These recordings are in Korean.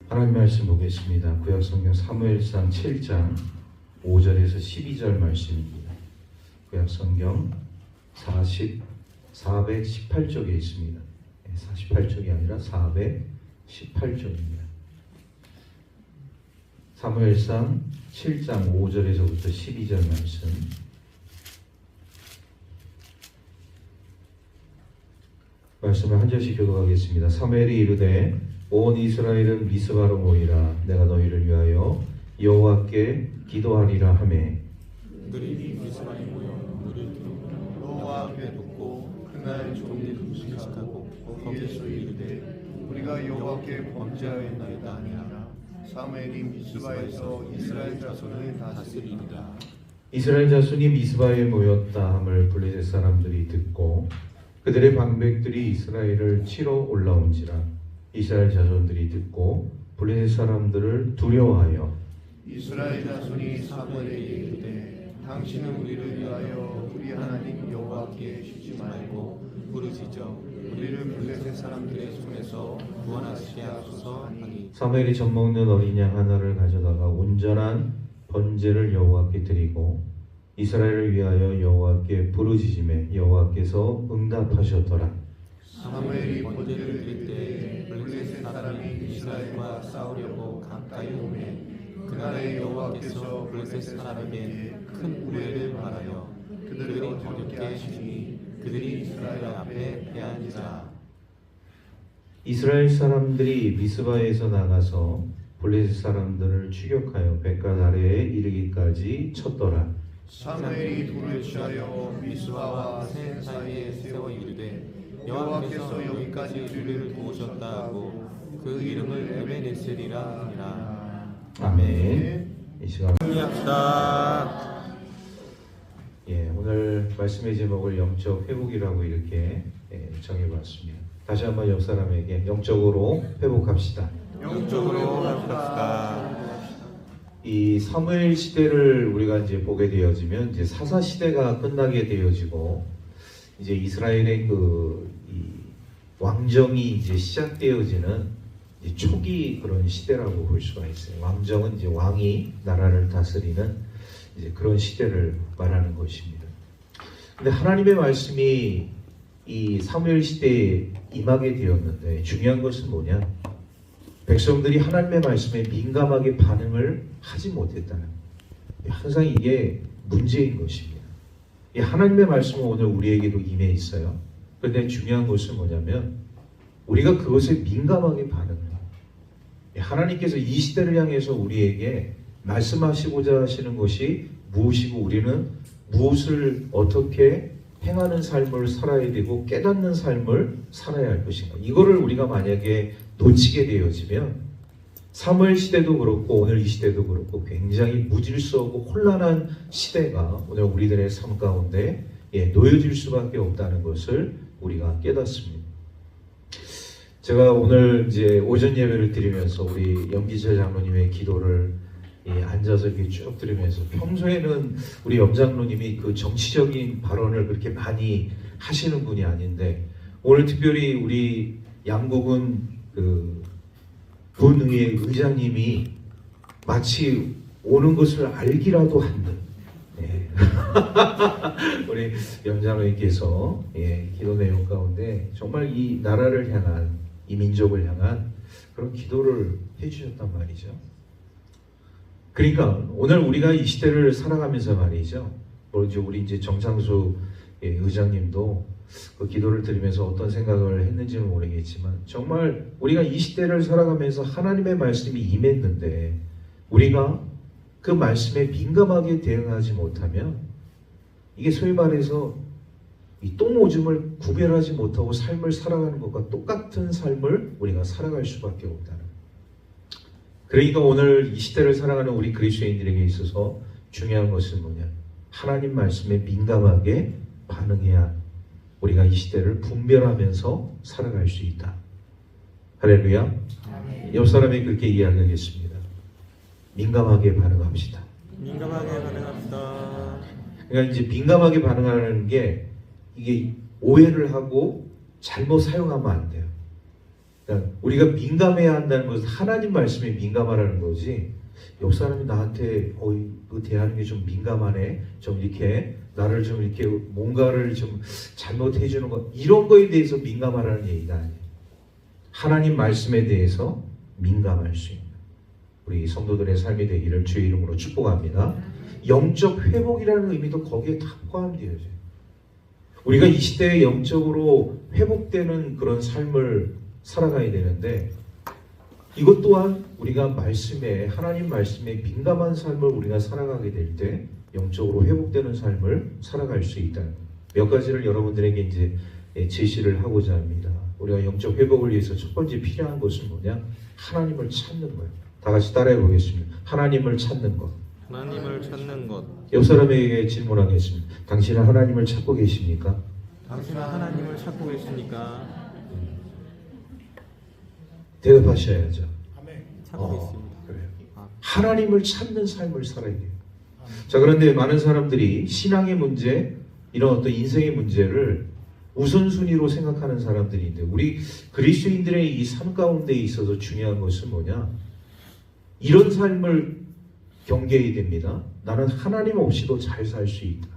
하나님 말씀 보겠습니다. 구약성경 사무엘상 7장 5절에서 12절 말씀입니다. 구약성경 418쪽에 있습니다. 48쪽이 아니라 418쪽입니다. 사무엘상 7장 5절에서부터 12절 말씀. 말씀을 한 절씩 교독하겠습니다. 사무엘이 이르되 온 이스라엘은 미스바로 모이라. 내가 너희를 위하여 여호와께 기도하리라 하매 그들이 미스바에 모여 물을 두르고 여호와 앞에 눕고 그날 종일 금식하고 거기서 이르되 우리가 여호와께 범죄하였나이다 하니라. 사무엘이 미스바에서 이스라엘 자손을 다스리니라. 이스라엘 자손이 미스바에 모였다 함을 블레셋 사람들이 듣고 그들의 방백들이 이스라엘을 치러 올라온지라. 이스라엘 자손들이 듣고 블레셋 사람들을 두려워하여 이스라엘 자손이 사무엘에게 이르되 당신은 우리를 위하여 우리 하나님 여호와께 쉬지 말고 부르짖어 우리를 블레셋 사람들의 손에서 구원하시게 하소서 하니 사무엘이 젖먹는 어린 양 하나를 가져다가 온전한 번제를 여호와께 드리고 이스라엘을 위하여 여호와께 부르짖음에 여호와께서 응답하셨더라. 사무엘이 번제를 드릴 때 블레셋 사람이 이스라엘과 싸우려고 가까이 오매 그날에 여호와께서 블레셋 사람에게 큰 우레를 말하여 그들을 어렵게 하시니 그들이 이스라엘 앞에 패한지라. 이스라엘 사람들이 미스바에서 나가서 블레셋 사람들을 추격하여 벳갓 아래에 이르기까지 쳤더라. 사무엘이 돌을 취하여 미스바와 센 사이에 세워 이르되 여호와께서 여기까지 우리를 도우셨다 하고 그 이름을 에베네셀이라 하니라. 아멘. 이 시간 합시다. 오늘 말씀의 제목을 영적 회복이라고 이렇게 정해봤습니다. 다시 한번 옆 사람에게 영적으로 회복합시다. 영적으로 회복합시다. 이 사무엘 시대를 우리가 이제 보게 되어지면 이제 사사 시대가 끝나게 되어지고 이제 이스라엘의 이 왕정이 이제 시작되어지는 이제 초기 그런 시대라고 볼 수가 있어요. 왕정은 이제 왕이 나라를 다스리는 이제 그런 시대를 말하는 것입니다. 근데 하나님의 말씀이 이 사무엘 시대에 임하게 되었는데 중요한 것은 뭐냐? 백성들이 하나님의 말씀에 민감하게 반응을 하지 못했다는 항상 이게 문제인 것입니다. 이 하나님의 말씀은 오늘 우리에게도 임해 있어요. 그런데 중요한 것은 뭐냐면 우리가 그것에 민감하게 반응을 해요. 하나님께서 이 시대를 향해서 우리에게 말씀하시고자 하시는 것이 무엇이고 우리는 무엇을 어떻게 행하는 삶을 살아야 되고 깨닫는 삶을 살아야 할 것인가. 이거를 우리가 만약에 놓치게 되어지면 사무엘 시대도 그렇고 오늘 이 시대도 그렇고 굉장히 무질서하고 혼란한 시대가 오늘 우리들의 삶 가운데 놓여질 수밖에 없다는 것을 우리가 깨닫습니다. 제가 오늘 이제 오전 예배를 드리면서 우리 염기철 장로님의 기도를 앉아서 이렇게 쭉 들으면서 평소에는 우리 염 장로님이 그 정치적인 발언을 그렇게 많이 하시는 분이 아닌데 오늘 특별히 우리 양국은 그 본의회 의장님이 마치 오는 것을 알기라도 한 듯 우리 염 장로님께서 기도 내용 가운데 정말 이 나라를 향한 이 민족을 향한 그런 기도를 해주셨단 말이죠. 그러니까 오늘 우리가 이 시대를 살아가면서 말이죠. 우리 이제 정상수 의장님도 그 기도를 들으면서 어떤 생각을 했는지는 모르겠지만 정말 우리가 이 시대를 살아가면서 하나님의 말씀이 임했는데 우리가 그 말씀에 민감하게 대응하지 못하면 이게 소위 말해서 이 똥오줌을 구별하지 못하고 삶을 살아가는 것과 똑같은 삶을 우리가 살아갈 수밖에 없다는 거예요. 그러니까 오늘 이 시대를 살아가는 우리 그리스도인들에게 있어서 중요한 것은 뭐냐? 하나님 말씀에 민감하게 반응해야 우리가 이 시대를 분별하면서 살아갈 수 있다. 할렐루야. 옆 사람에게 그렇게 이야기하겠습니다. 민감하게 반응합시다. 민감하게 반응합시다. 그러니까 이제 민감하게 반응하는 게 이게 오해를 하고 잘못 사용하면 안 돼요. 그러니까 우리가 민감해야 한다는 것은 하나님 말씀에 민감하라는 거지. 옆 사람이 나한테 그 대하는 게 좀 민감하네. 좀 이렇게 나를 좀 이렇게 뭔가를 좀 잘못해 주는 것 이런 거에 대해서 민감하라는 얘기가 아니에요. 하나님 말씀에 대해서 민감할 수 있는 우리 성도들의 삶이 되기를 주의 이름으로 축복합니다. 영적 회복이라는 의미도 거기에 다 포함되어져요. 우리가 이 시대에 영적으로 회복되는 그런 삶을 살아가야 되는데 이것 또한 우리가 말씀에 하나님 말씀에 민감한 삶을 우리가 살아가게 될 때 영적으로 회복되는 삶을 살아갈 수 있다. 몇 가지를 여러분들에게 이제 제시를 하고자 합니다. 우리가 영적 회복을 위해서 첫 번째 필요한 것은 뭐냐? 하나님을 찾는 거예요. 다 같이 따라해 보겠습니다. 하나님을 찾는 것. 하나님을 찾는 것. 옆 사람에게 질문하겠습니다. 당신은 하나님을 찾고 계십니까? 당신은 하나님을 찾고 계십니까? 대답하셔야죠. 찾고 있습니다. 그래요. 아. 하나님을 찾는 삶을 살아야 돼요. 자, 그런데 많은 사람들이 신앙의 문제, 이런 어떤 인생의 문제를 우선순위로 생각하는 사람들이 있는데 우리 그리스도인들의 이 삶 가운데 있어서 중요한 것은 뭐냐? 이런 삶을 경계해야 됩니다. 나는 하나님 없이도 잘 살 수 있다.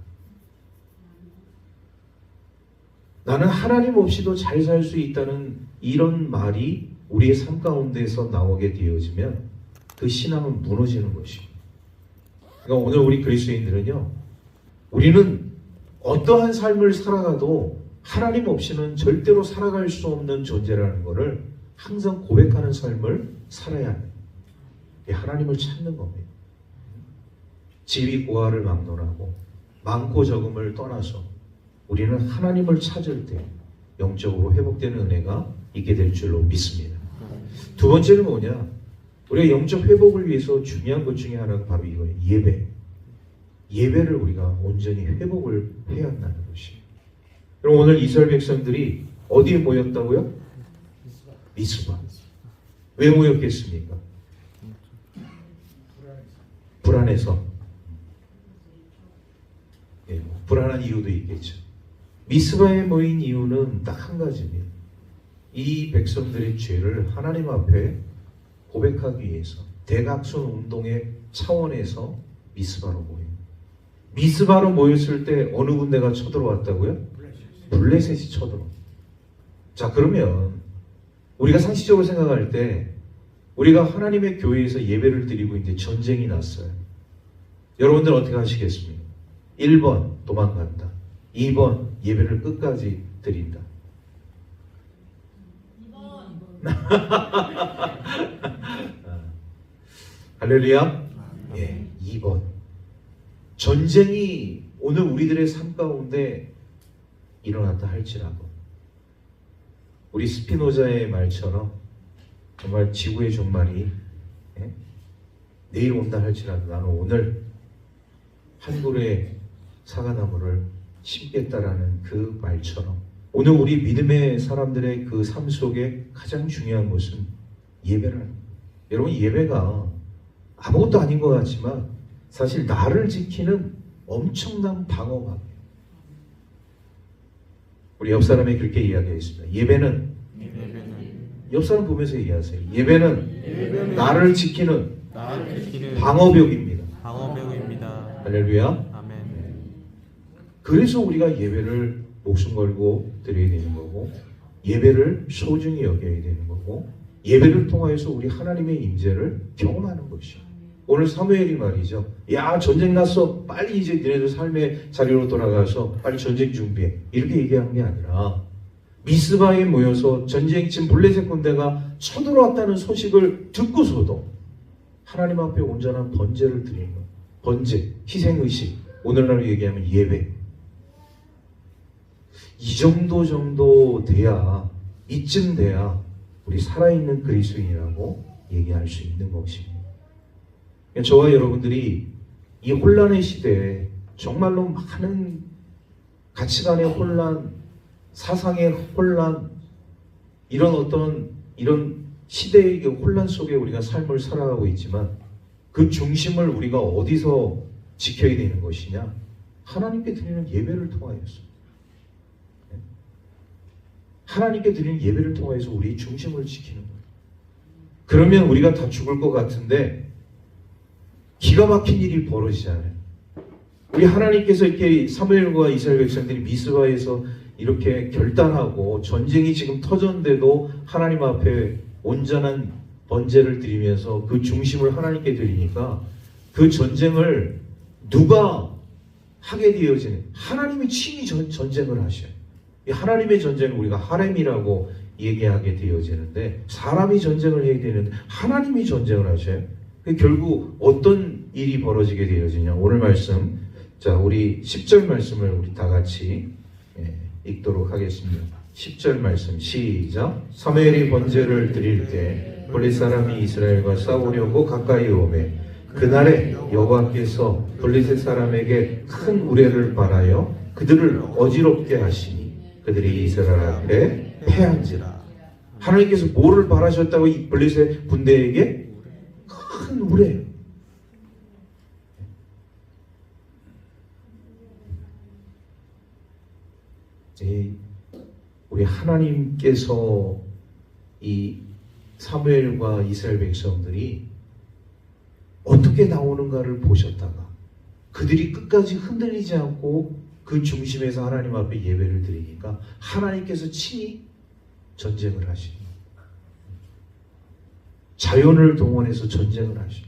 나는 하나님 없이도 잘 살 수 있다는 이런 말이 우리의 삶 가운데서 나오게 되어지면 그 신앙은 무너지는 것입니다. 그러니까 오늘 우리 그리스도인들은요, 우리는 어떠한 삶을 살아가도 하나님 없이는 절대로 살아갈 수 없는 존재라는 것을 항상 고백하는 삶을 살아야 합니다. 하나님을 찾는 겁니다. 지위 고하를 막론하고 많고 적음을 떠나서 우리는 하나님을 찾을 때 영적으로 회복되는 은혜가 있게 될 줄로 믿습니다. 두 번째는 뭐냐? 우리가 영적 회복을 위해서 중요한 것 중에 하나가 바로 이거예요. 예배. 예배를 우리가 온전히 회복을 해야 한다는 것이에요. 그럼 오늘 이스라엘 백성들이 어디에 모였다고요? 미스바. 왜 모였겠습니까? 불안해서. 예, 불안한 이유도 있겠죠. 미스바에 모인 이유는 딱 한 가지입니다. 이 백성들의 죄를 하나님 앞에 고백하기 위해서 대각선 운동의 차원에서 미스바로 모입니다. 미스바로 모였을 때 어느 군대가 쳐들어왔다고요? 블레셋이 쳐들어. 자, 그러면 우리가 상식적으로 생각할 때 우리가 하나님의 교회에서 예배를 드리고 이제 전쟁이 났어요. 여러분들 어떻게 하시겠습니까? 1번 도망간다. 2번 예배를 끝까지 드린다. 2번. 할렐루야. 예, 2번. 전쟁이 오늘 우리들의 삶 가운데 일어났다 할지라도 우리 스피노자의 말처럼 정말 지구의 종말이 내일 온다 할지라도 나는 오늘 한 그루의 사과나무를 심겠다라는 그 말처럼 오늘 우리 믿음의 사람들의 그 삶 속에 가장 중요한 것은 예배라는 거예요. 여러분, 예배가 아무것도 아닌 것 같지만 사실 나를 지키는 엄청난 방어막이에요. 우리 옆 사람이 그렇게 이야기했습니다. 예배는 옆 사람 보면서 얘기하세요. 예배는 나를 지키는 방어벽입니다. 방어벽입니다. 할렐루야. 아멘. 그래서 우리가 예배를 목숨 걸고 드려야 되는 거고, 예배를 소중히 여겨야 되는 거고, 예배를 통하여서 우리 하나님의 임재를 경험하는 것이요. 오늘 사무엘이 말이죠. 야, 전쟁 났어. 빨리 이제 너네들 삶의 자리로 돌아가서 빨리 전쟁 준비해. 이렇게 얘기한 게 아니라 미스바에 모여서 전쟁 지금 블레셋 군대가 쳐들어왔다는 소식을 듣고서도 하나님 앞에 온전한 번제를 드리는 것. 번제, 희생의식, 오늘날로 얘기하면 예배. 이 정도 돼야, 이쯤 돼야 우리 살아있는 그리스도인이라고 얘기할 수 있는 것입니다. 저와 여러분들이 이 혼란의 시대에 정말로 많은 가치관의 혼란, 사상의 혼란, 이런 시대의 혼란 속에 우리가 삶을 살아가고 있지만 그 중심을 우리가 어디서 지켜야 되는 것이냐? 하나님께 드리는 예배를 통하여서. 하나님께 드리는 예배를 통해서 우리의 중심을 지키는 거예요. 그러면 우리가 다 죽을 것 같은데 기가 막힌 일이 벌어지잖아요. 우리 하나님께서 이렇게 사무엘과 이스라엘 백성들이 미스바에서 이렇게 결단하고 전쟁이 지금 터졌는데도 하나님 앞에 온전한 번제를 드리면서 그 중심을 하나님께 드리니까 그 전쟁을 누가 하게 되어지는, 하나님이 친히 전쟁을 하셔요. 이 하나님의 전쟁을 우리가 하렘이라고 얘기하게 되어지는데, 사람이 전쟁을 해야 되는데 하나님이 전쟁을 하셔요. 결국 어떤 일이 벌어지게 되어지냐. 오늘 말씀, 자, 우리 10절 말씀을 우리 다 같이 읽도록 하겠습니다. 10절 말씀 시작. 사무엘이 번제를 드릴 때 블레셋 사람이 이스라엘과 싸우려고 가까이 오매 그날에 여호와께서 블레셋 사람에게 큰 우레를 발하여 그들을 어지럽게 하시니 그들이 이스라엘 앞에 패한지라. 하나님께서 뭐를 바라셨다고 이 블레셋 군대에게? 큰 우레. 우리 하나님께서 이 사무엘과 이스라엘 백성들이 어떻게 나오는가를 보셨다가 그들이 끝까지 흔들리지 않고 그 중심에서 하나님 앞에 예배를 드리니까 하나님께서 친히 전쟁을 하시고 자연을 동원해서 전쟁을 하시고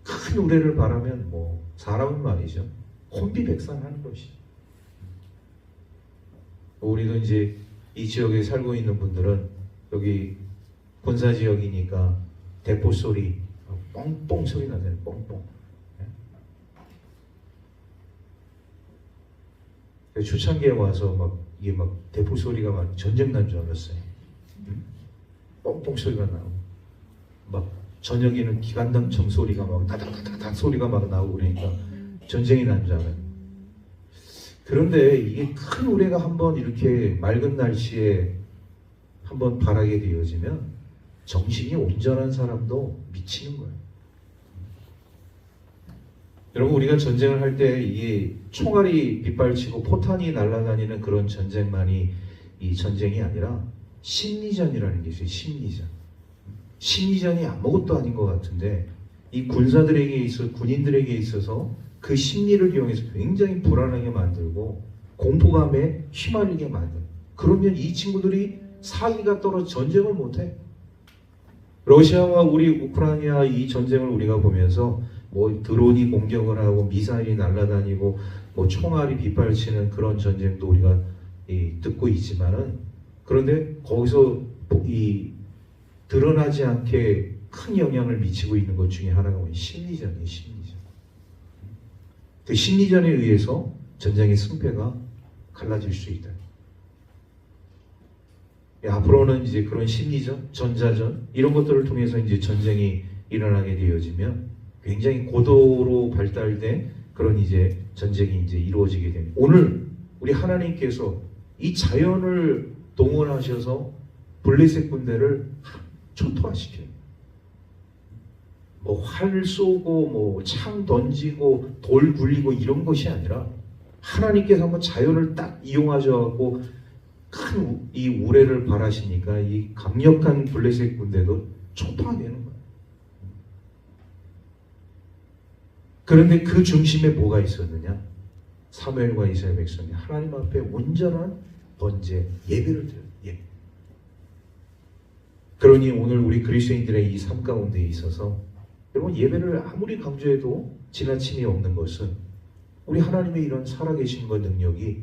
큰 우레를 바라면 뭐 사람은 말이죠. 혼비백산하는 것이죠. 우리도 이제 이 지역에 살고 있는 분들은 여기 본사 지역이니까 대포 소리, 뻥뻥 소리 나잖아요. 뻥뻥. 초창기에 와서 막 이게 막 대포 소리가 막 전쟁 난 줄 알았어요. 뻥뻥 소리가 나고 막 저녁에는 기관단청 소리가 막 다다다닥 소리가 막 나오고 그러니까 전쟁이 난 줄 알아요. 그런데 이게 큰 우레가 한번 이렇게 맑은 날씨에 한번 바라게 되어지면 정신이 온전한 사람도 미치는 거예요. 여러분, 우리가 전쟁을 할 때 이 총알이 빗발치고 포탄이 날아다니는 그런 전쟁만이 이 전쟁이 아니라 심리전이라는 게 있어요. 심리전. 심리전이 아무것도 아닌 것 같은데 이 군사들에게 있어 군인들에게 있어서 그 심리를 이용해서 굉장히 불안하게 만들고 공포감에 휘말리게 만들고, 그러면 이 친구들이 사기가 떨어져 전쟁을 못해. 러시아와 우리 우크라이나 이 전쟁을 우리가 보면서 뭐 드론이 공격을 하고 미사일이 날아다니고 뭐 총알이 빗발치는 그런 전쟁도 우리가 듣고 있지만은, 그런데 거기서 이 드러나지 않게 큰 영향을 미치고 있는 것 중에 하나가 뭐냐면 심리전이에요. 심리전. 그 심리전에 의해서 전쟁의 승패가 갈라질 수 있다. 앞으로는 이제 그런 심리전, 전자전 이런 것들을 통해서 이제 전쟁이 일어나게 되어지면 굉장히 고도로 발달된 그런 이제 전쟁이 이제 이루어지게 됩니다. 오늘 우리 하나님께서 이 자연을 동원하셔서 블레셋 군대를 초토화시켜요. 뭐 활 쏘고 뭐 창 던지고 돌 굴리고 이런 것이 아니라 하나님께서 한번 자연을 딱 이용하셔갖고 큰 이 우레를 바라시니까 이 강력한 블레셋 군대도 초토화되는 거예요. 그런데 그 중심에 뭐가 있었느냐? 사무엘과 이스라엘 백성이 하나님 앞에 온전한 번제 예배를 드려요. 예배. 그러니 오늘 우리 그리스도인들의 이 삶 가운데 있어서 여러분, 예배를 아무리 강조해도 지나침이 없는 것은 우리 하나님의 이런 살아계심과 능력이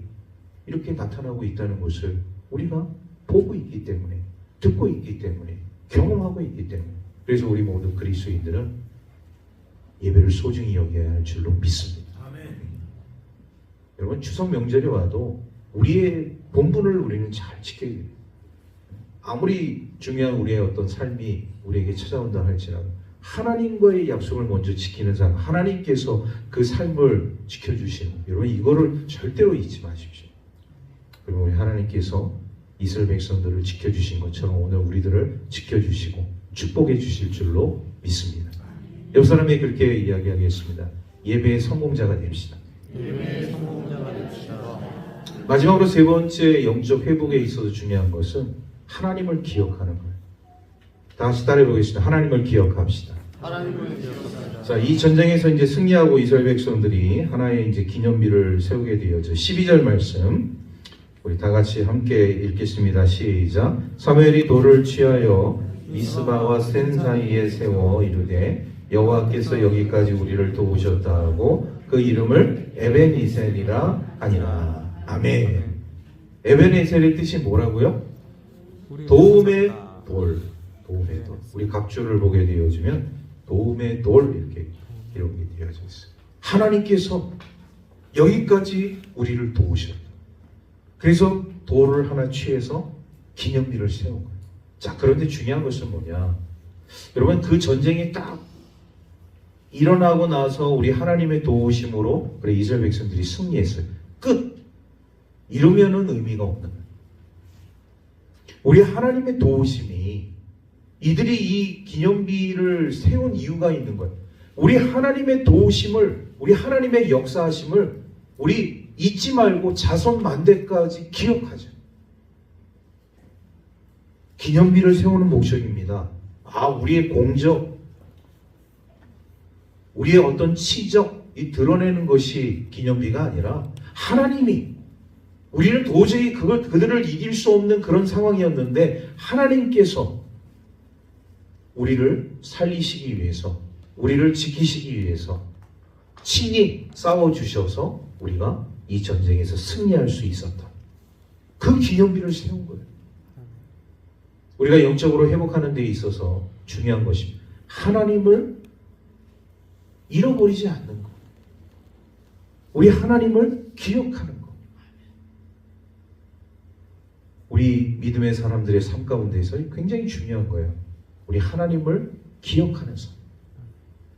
이렇게 나타나고 있다는 것을 우리가 보고 있기 때문에, 듣고 있기 때문에, 경험하고 있기 때문에, 그래서 우리 모두 그리스도인들은 예배를 소중히 여겨야 할 줄로 믿습니다. 아멘. 여러분, 추석 명절이 와도 우리의 본분을 우리는 잘 지켜야 돼요. 아무리 중요한 우리의 어떤 삶이 우리에게 찾아온다 할지라도 하나님과의 약속을 먼저 지키는 사람, 하나님께서 그 삶을 지켜주시는, 여러분 이거를 절대로 잊지 마십시오. 그리고 우리 하나님께서 이스라엘 백성들을 지켜주신 것처럼 오늘 우리들을 지켜주시고 축복해 주실 줄로 믿습니다. 옆 사람이 그렇게 이야기하겠습니다. 예배의 성공자가 됩시다. 예배의 성공자가 됩시다. 마지막으로 세 번째 영적 회복에 있어서 중요한 것은 하나님을 기억하는 거예요. 다 같이 따라해 보겠습니다. 하나님을 기억합시다. 하나님을 기억합니다. 자, 이 전쟁에서 이제 승리하고 이스라엘 백성들이 하나의 이제 기념비를 세우게 되어져 12절 말씀 우리 다 같이 함께 읽겠습니다. 시작. 사무엘이 돌을 취하여 미스바와 센 사이에 세워 이르되 여호와께서 여기까지 우리를 도우셨다 하고 그 이름을 에벤이셀이라 하니라. 아멘. 에벤이셀의 뜻이 뭐라고요? 도움의 돌. 도움의 돌. 우리 각주를 보게 되어지면 도움의 돌 이렇게 기록이 되어져 있어요. 하나님께서 여기까지 우리를 도우셨다. 그래서 돌을 하나 취해서 기념비를 세운 거예요. 자, 그런데 중요한 것은 뭐냐? 여러분, 그 전쟁이 딱 일어나고 나서 우리 하나님의 도우심으로 그래 이스라엘 백성들이 승리했어요. 끝. 이러면은 의미가 없는 거예요. 우리 하나님의 도우심이 이들이 이 기념비를 세운 이유가 있는 거예요. 우리 하나님의 도우심을, 우리 하나님의 역사하심을 우리 잊지 말고 자손 만대까지 기억하자. 기념비를 세우는 목적입니다. 우리의 공적, 우리의 어떤 치적이 드러내는 것이 기념비가 아니라 하나님이 우리는 도저히 그들을 이길 수 없는 그런 상황이었는데 하나님께서 우리를 살리시기 위해서, 우리를 지키시기 위해서 친히 싸워주셔서 우리가 이 전쟁에서 승리할 수 있었다. 그 기념비를 세운 거예요. 우리가 영적으로 회복하는 데 있어서 중요한 것입니다. 하나님을 잃어버리지 않는 것. 우리 하나님을 기억하는 것. 우리 믿음의 사람들의 삶 가운데서 굉장히 중요한 거예요. 우리 하나님을 기억하는 삶.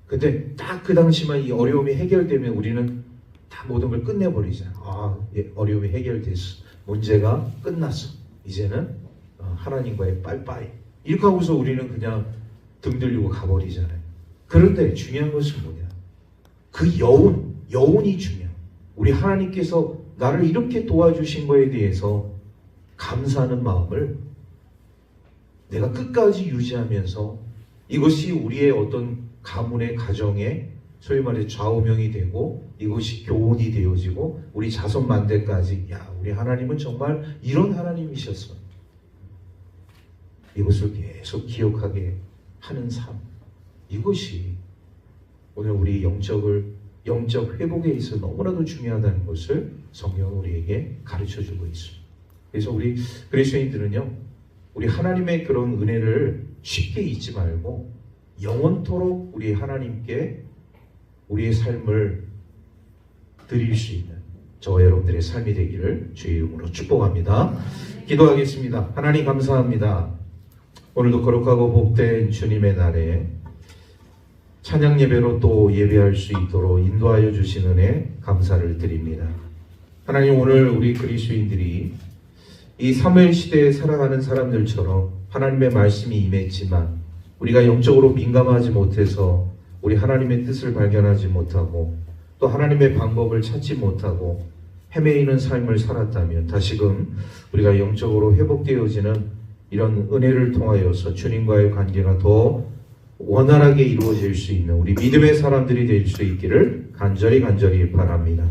근데 딱 그 당시만 이 어려움이 해결되면 우리는 다 모든 걸 끝내버리잖아. 어려움이 해결됐어. 문제가 끝났어. 이제는 하나님과의 빠이빠이. 이렇게 하고서 우리는 그냥 등 들리고 가버리잖아요. 그런데 중요한 것은 뭐냐? 그 여운이 중요해요. 우리 하나님께서 나를 이렇게 도와주신 거에 대해서 감사하는 마음을 내가 끝까지 유지하면서 이것이 우리의 어떤 가문의 가정에 소위 말해 좌우명이 되고 이것이 교훈이 되어지고 우리 자손 만대까지 우리 하나님은 정말 이런 하나님이셨어. 이것을 계속 기억하게 하는 삶. 이것이 오늘 우리 영적 회복에 있어 너무나도 중요하다는 것을 성경은 우리에게 가르쳐주고 있습니다. 그래서 우리 그리스도인들은요, 우리 하나님의 그런 은혜를 쉽게 잊지 말고 영원토록 우리 하나님께 우리의 삶을 드릴 수 있는 저와 여러분들의 삶이 되기를 주의 이름으로 축복합니다. 기도하겠습니다. 하나님 감사합니다. 오늘도 거룩하고 복된 주님의 날에 찬양 예배로 또 예배할 수 있도록 인도하여 주신 은혜 감사를 드립니다. 하나님, 오늘 우리 그리스도인들이 이 사무엘 시대에 살아가는 사람들처럼 하나님의 말씀이 임했지만 우리가 영적으로 민감하지 못해서 우리 하나님의 뜻을 발견하지 못하고 또 하나님의 방법을 찾지 못하고 헤매이는 삶을 살았다면 다시금 우리가 영적으로 회복되어지는 이런 은혜를 통하여서 주님과의 관계가 더 원활하게 이루어질 수 있는 우리 믿음의 사람들이 될 수 있기를 간절히 바랍니다.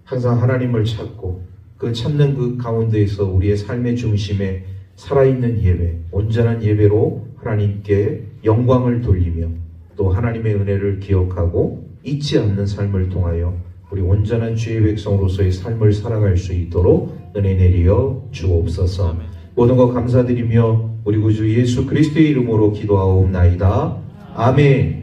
항상 하나님을 찾고 그 찾는 그 가운데에서 우리의 삶의 중심에 살아있는 예배, 온전한 예배로 하나님께 영광을 돌리며 또 하나님의 은혜를 기억하고 잊지 않는 삶을 통하여 우리 온전한 주의 백성으로서의 삶을 살아갈 수 있도록 은혜 내리어 주옵소서. 아멘. 모든 것 감사드리며 우리 구주 예수 그리스도의 이름으로 기도하옵나이다. 아멘.